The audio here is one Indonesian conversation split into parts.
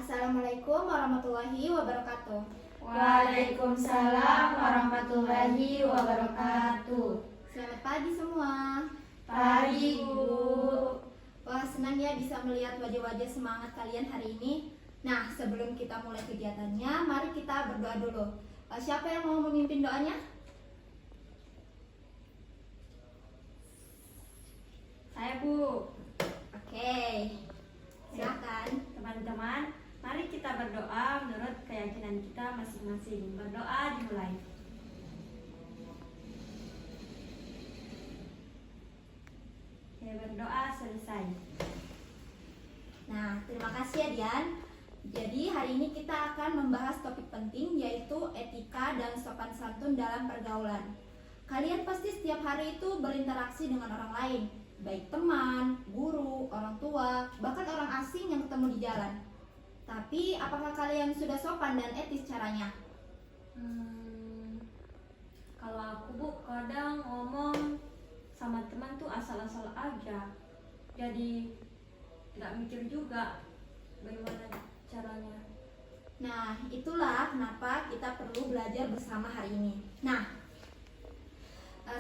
Assalamualaikum warahmatullahi wabarakatuh. Waalaikumsalam warahmatullahi wabarakatuh. Selamat pagi semua. Pagi, Bu. Wah, senang ya bisa melihat wajah-wajah semangat kalian hari ini. Nah, sebelum kita mulai kegiatannya, mari kita berdoa dulu. Siapa yang mau memimpin doanya? Saya, Bu. Oke, silakan. Teman-teman, mari kita berdoa menurut keyakinan kita masing-masing. Berdoa dimulai. Oke, berdoa selesai. Nah, terima kasih ya Dian. Jadi hari ini kita akan membahas topik penting yaitu etika dan sopan santun dalam pergaulan. Kalian pasti setiap hari itu berinteraksi dengan orang lain, baik teman, guru, orang tua, bahkan orang asing yang ketemu di jalan. Tapi apakah kalian sudah sopan dan etis caranya? Kalau aku, Bu, kadang ngomong sama teman tuh asal-asal aja. Jadi nggak mikir juga bagaimana caranya. Nah, itulah kenapa kita perlu belajar bersama hari ini. Nah,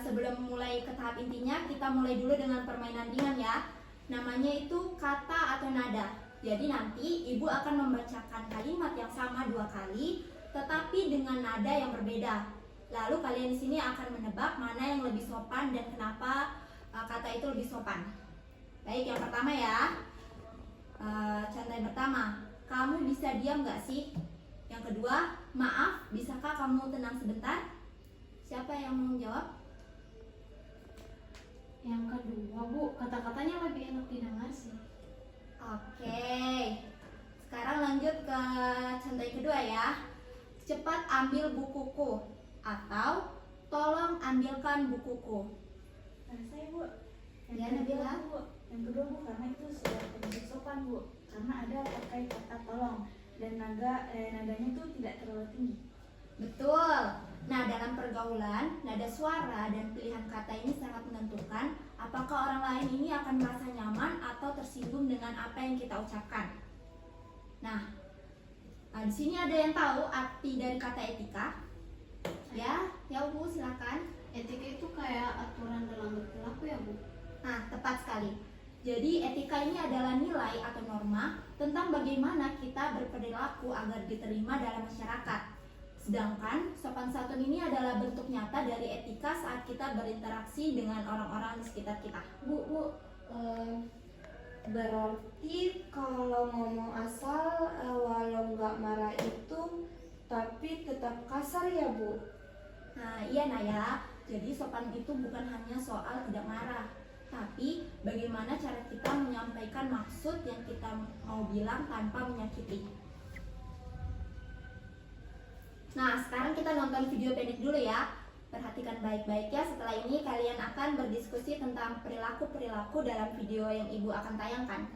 sebelum mulai ke tahap intinya, kita mulai dulu dengan permainan ringan ya. Namanya itu kata atau nada. Jadi nanti ibu akan membacakan kalimat yang sama 2 kali, tetapi dengan nada yang berbeda. Lalu kalian di sini akan menebak mana yang lebih sopan dan kenapa kata itu lebih sopan. Baik, yang pertama ya. Contoh yang pertama, kamu bisa diam gak sih? Yang kedua, maaf, bisakah kamu tenang sebentar? Siapa yang mau jawab? Yang kedua, Bu, kata-katanya lebih enak didengar sih. Oke, sekarang lanjut ke contoh yang kedua ya. Cepat ambil bukuku atau tolong ambilkan bukuku. Saya, Bu. Ya, Nabila. Yang kedua, Bu, karena itu sudah termasuk sopan, Bu. Karena ada pakai kata tolong dan nadanya tuh tidak terlalu tinggi. Betul. Nah, dalam pergaulan, nada suara dan pilihan kata ini sangat menentukan apakah orang lain ini akan merasa nyaman atau tersinggung dengan apa yang kita ucapkan. Nah, di sini ada yang tahu arti dari kata etika? Ya, Bu, silakan. Etika itu kayak aturan dalam berperilaku ya, Bu? Nah, tepat sekali. Jadi, etika ini adalah nilai atau norma tentang bagaimana kita berperilaku agar diterima dalam masyarakat. Sedangkan sopan santun ini adalah bentuk nyata dari etika saat kita berinteraksi dengan orang-orang di sekitar kita. Bu, berarti kalau ngomong asal walau nggak marah itu tapi tetap kasar ya, Bu? Nah, iya Naya. Jadi sopan itu bukan hanya soal tidak marah, tapi bagaimana cara kita menyampaikan maksud yang kita mau bilang tanpa menyakiti. Nah, sekarang kita nonton video pendek dulu ya. Perhatikan baik-baik ya. Setelah ini kalian akan berdiskusi tentang perilaku-perilaku dalam video yang ibu akan tayangkan.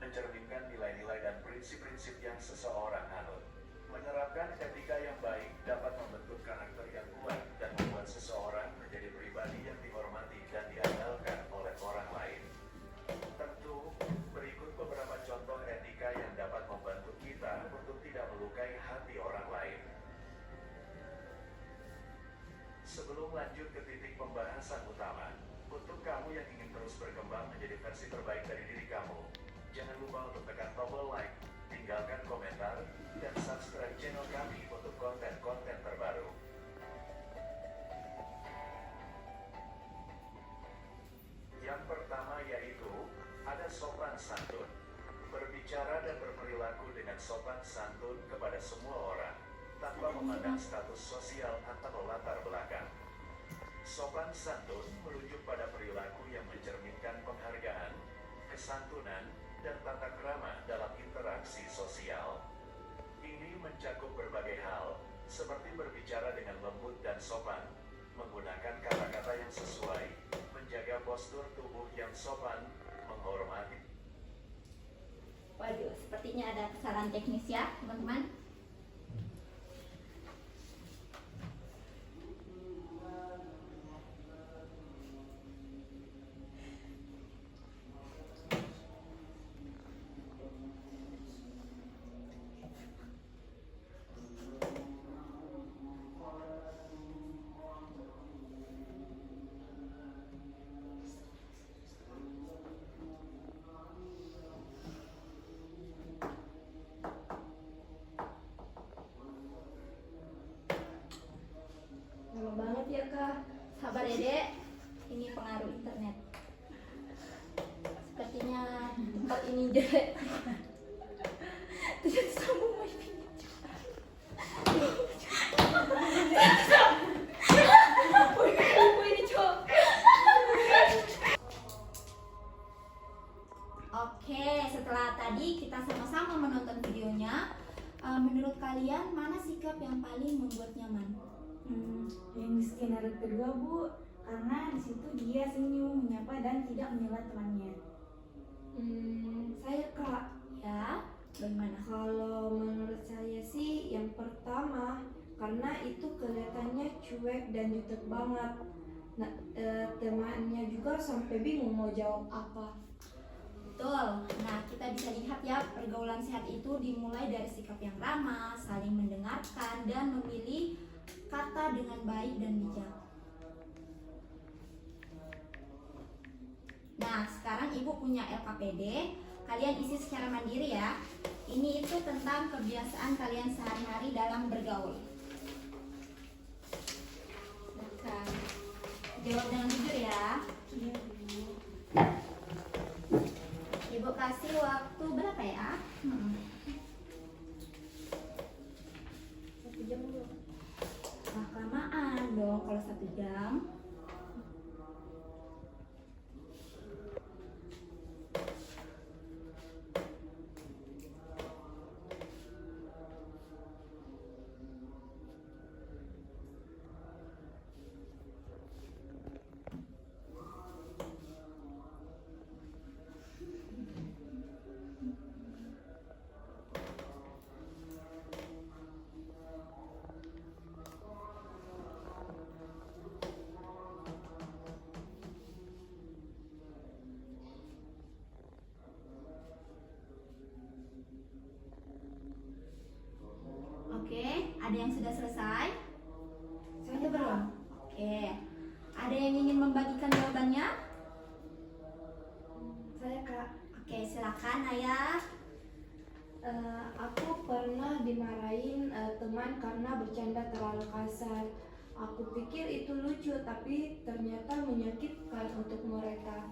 Mencerminkan nilai-nilai dan prinsip-prinsip yang seseorang anut. Menerapkan etika yang baik dapat membentuk karakter yang kuat dan membuat seseorang menjadi pribadi yang dihormati dan diandalkan oleh orang lain. Tentu, berikut beberapa contoh etika yang dapat membantu kita untuk tidak melukai hati orang lain. Sebelum lanjut ke titik pembahasan utama, untuk kamu yang ingin terus berkembang menjadi versi terbaik dari diri kamu, jangan lupa untuk tekan tombol like, tinggalkan komentar, dan subscribe channel kami untuk konten-konten terbaru. Yang pertama yaitu ada sopan santun. Berbicara dan berperilaku dengan sopan santun kepada semua orang, tanpa memandang status sosial atau latar belakang. Sopan santun merujuk pada perilaku yang mencerminkan penghargaan, kesantunan, dan tata krama dalam interaksi sosial. Ini mencakup berbagai hal, seperti berbicara dengan lembut dan sopan, menggunakan kata-kata yang sesuai, menjaga postur tubuh yang sopan, menghormati. Waduh, sepertinya ada kesalahan teknis ya, teman-teman. Sabar ya dek, ini pengaruh internet. Sepertinya tempat ini jelek. Tidak sambung wifi-nya. Ini cok. Oke, setelah tadi kita sama-sama menonton videonya, menurut kalian mana sikap yang paling membuat nyaman? Yang di skenario kedua Bu, karena di situ dia senyum, menyapa dan tidak menyela temannya. Saya Kak, Ya, bagaimana? kalau menurut saya sih yang pertama, karena itu kelihatannya cuek dan jutek banget. Nah, temannya juga sampai bingung mau jawab apa. Betul. Nah, kita bisa lihat ya, pergaulan sehat itu dimulai dari sikap yang ramah, saling mendengarkan, dan memilih kata dengan baik dan bijak. Nah, sekarang Ibu punya LKPD. Kalian isi secara mandiri ya. Ini itu tentang kebiasaan kalian sehari-hari dalam bergaul. Silakan. Jawab dengan jujur ya. Iya Bu. Ibu kasih waktu berapa ya? 1 jam dulu. Nah, kelamaan dong kalau 1 jam. Oke, ada yang sudah selesai? Saya belum. Oke, ada yang ingin membagikan jawabannya? Saya Kak, Oke, silakan Ayah. aku pernah dimarahin teman karena bercanda terlalu kasar. Aku pikir itu lucu, tapi ternyata menyakitkan untuk mereka.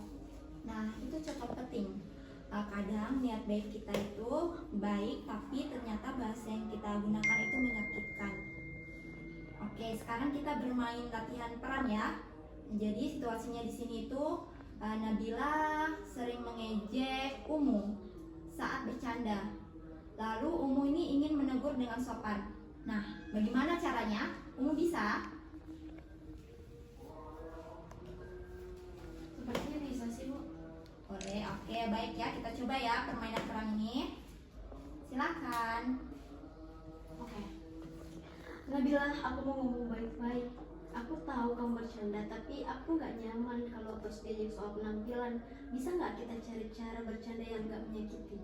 Nah, itu cukup penting. Kadang niat baik kita itu baik, tapi ternyata bahasa yang kita gunakan itu menyakitkan. Oke, sekarang kita bermain latihan peran ya. Jadi situasinya di sini itu Nabila sering mengejek Umu saat bercanda. Lalu Umu ini ingin menegur dengan sopan. Nah, bagaimana caranya? Umu bisa? Sepertinya bisa sih Bu. Boleh, oke, baik ya. Kita coba ya permainan peran ini. Silakan. Oke. Nabila, aku mau ngomong baik-baik. Aku tahu kamu bercanda, tapi aku nggak nyaman kalau terus diajak soal penampilan. Bisa nggak kita cari cara bercanda yang nggak menyakiti?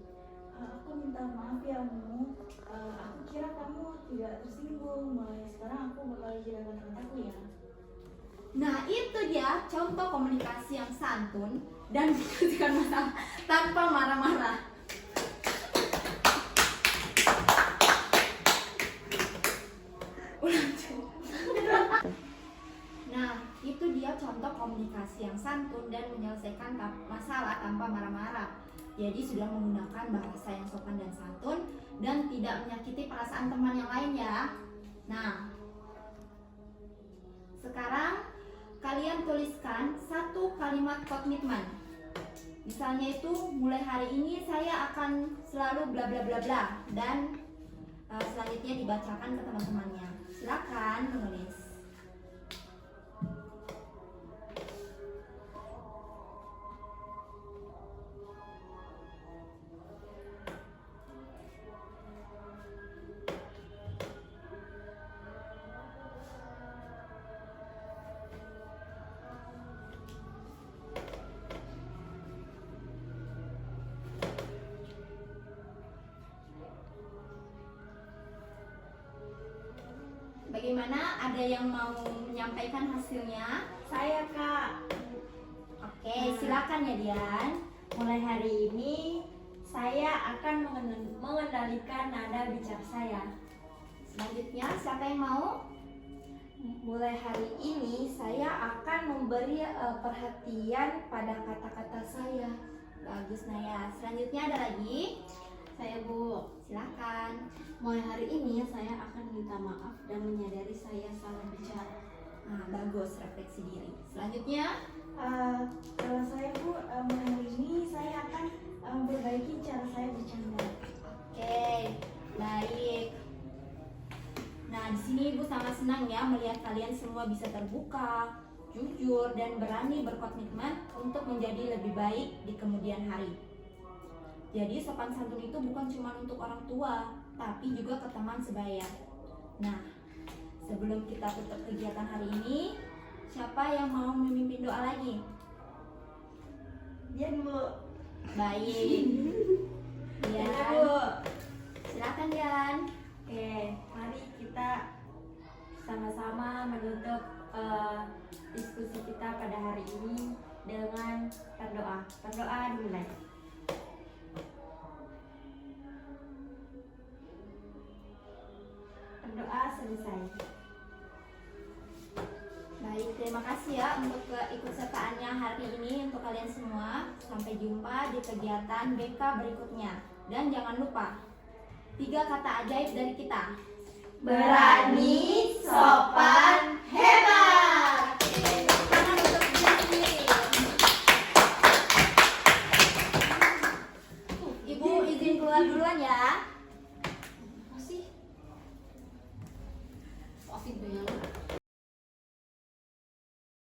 Aku minta maaf ya Mu. Aku kira kamu tidak tersinggung. Mulai sekarang aku bakal jaga kata-kataku ya. Nah, itu dia contoh komunikasi yang santun dan menyelesaikan masalah tanpa marah-marah. Ulang coba. Nah, itu dia contoh komunikasi yang santun dan menyelesaikan masalah tanpa marah-marah. Jadi sudah menggunakan bahasa yang sopan dan santun dan tidak menyakiti perasaan teman yang lain ya. Nah, sekarang kalian tuliskan satu kalimat komitmen. Misalnya itu, mulai hari ini saya akan selalu bla bla bla bla, dan selanjutnya dibacakan ke teman-temannya. Silakan menulis. Bagaimana? Ada yang mau menyampaikan hasilnya? Saya Kak, Oke, silakan ya Dian. mulai hari ini saya akan mengendalikan nada bicara saya. Selanjutnya siapa yang mau? mulai hari ini saya akan memberi perhatian pada kata-kata saya. Bagus Naya. Selanjutnya ada lagi? Saya Bu, Silakan. mulai hari ini saya akan minta maaf dan menyadari saya salah bicara. Nah, bagus, refleksi diri. Selanjutnya, Kalau saya Bu, mulai hari ini saya akan memperbaiki cara saya bercanda. oke, baik. Nah, di sini Ibu sangat senang ya melihat kalian semua bisa terbuka, jujur, dan berani berkomitmen untuk menjadi lebih baik di kemudian hari. Jadi sopan santun itu bukan cuma untuk orang tua, tapi juga ke teman sebaya. Nah, sebelum kita tutup kegiatan hari ini, siapa yang mau memimpin doa lagi? Dian Bu. Baik. Ya, Dian, Bu. silakan Dian. Oke, mari kita sama-sama menutup diskusi kita pada hari ini dengan berdoa. Berdoa dimulai. Berdoa selesai. Baik, terima kasih ya untuk keikutsertaannya hari ini untuk kalian semua. Sampai jumpa di kegiatan BK berikutnya. Dan jangan lupa 3 kata ajaib dari kita. Berani, sopan, hebat. Oke, tepuk tangan untuk diri sendiri. Ibu izin keluar duluan ya. Apa sih? Covid banyak.